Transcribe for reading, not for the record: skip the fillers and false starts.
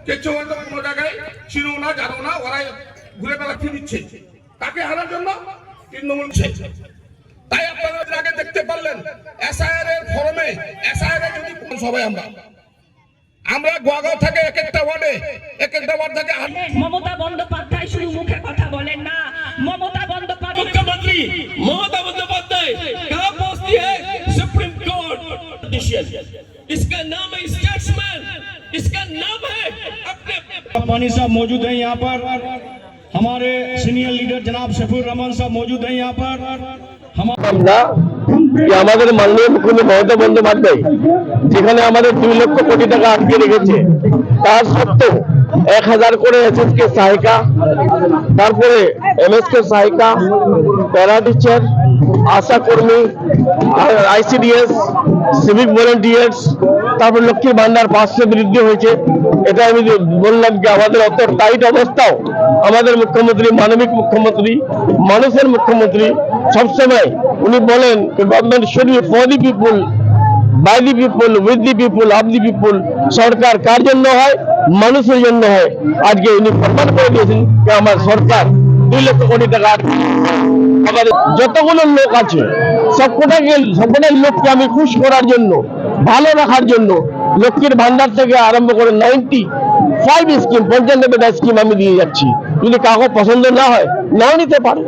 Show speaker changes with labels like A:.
A: কিছু হয়তো কোনো জায়গায় ছিল না, জানো না, ওরাই ঘুরে বেড়াতে দিচ্ছে তাকে হারার জন্য তৃণমূল। তাই আপনারা আগে দেখতে পারলেন এসআইআর এর ফরমে এসআইআর এর যদি সবাই আমরা গোয়াগাঁও থেকে এক একটা ওয়ার্ড থেকে
B: মমতা বন্দ্যোপাধ্যায় শুধু মুখে কথা বলেন না, মমতা বন্দ্যোপাধ্যায়
C: मुख्यमंत्री ममता बंदोपाध्याय कहाँ पहुंचती है सुप्रीम कोर्ट। इसका नाम है स्टेट्समैन, इसका नाम है अपने।
D: पानी साहब मौजूद हैं यहाँ पर, हमारे सीनियर लीडर जनाब शफीर रहमान साहब मौजूद हैं यहाँ पर।
E: আমরা আমাদের মাননীয় মুখ্যমন্ত্রী মমতা বন্দ্যোপাধ্যায় যেখানে আমাদের 2 লক্ষ কোটি টাকা আটকে রেখেছে, তার সত্ত্বেও 1000 করে এসএসকে সহায়িকা, তারপরে এমএসকে সহায়িকা, প্যারা টিচার, আশা কর্মী, আইসিডিএস, সিভিক ভলেন্টিয়ার্স, তারপর লক্ষ্মীর ভান্ডার 500 বৃদ্ধি হয়েছে। এটা আমি বললাম যে আমাদের অত টাইট অবস্থাও আমাদের মুখ্যমন্ত্রী, মানবিক মুখ্যমন্ত্রী, মানুষের মুখ্যমন্ত্রী, সবসময় উনি বলেন government should be for the people, by the people, with the people, of the people. সরকার কার জন্য হয়? মানুষের জন্য হয়। আজকে উনি প্রমাণ করে দিয়েছেন যে আমার সরকার 2 লক্ষ কোটি টাকা। আমাদের যতগুলো লোক আছে সবকটাই লোককে আমি খুশ করার জন্য, ভালো রাখার জন্য লক্ষ্মীর ভান্ডার থেকে আরম্ভ করে 95 স্কিম, 95টা স্কিম আমি দিয়ে যাচ্ছি। যদি কাউকে পছন্দ না হয় নাও নিতে পারে।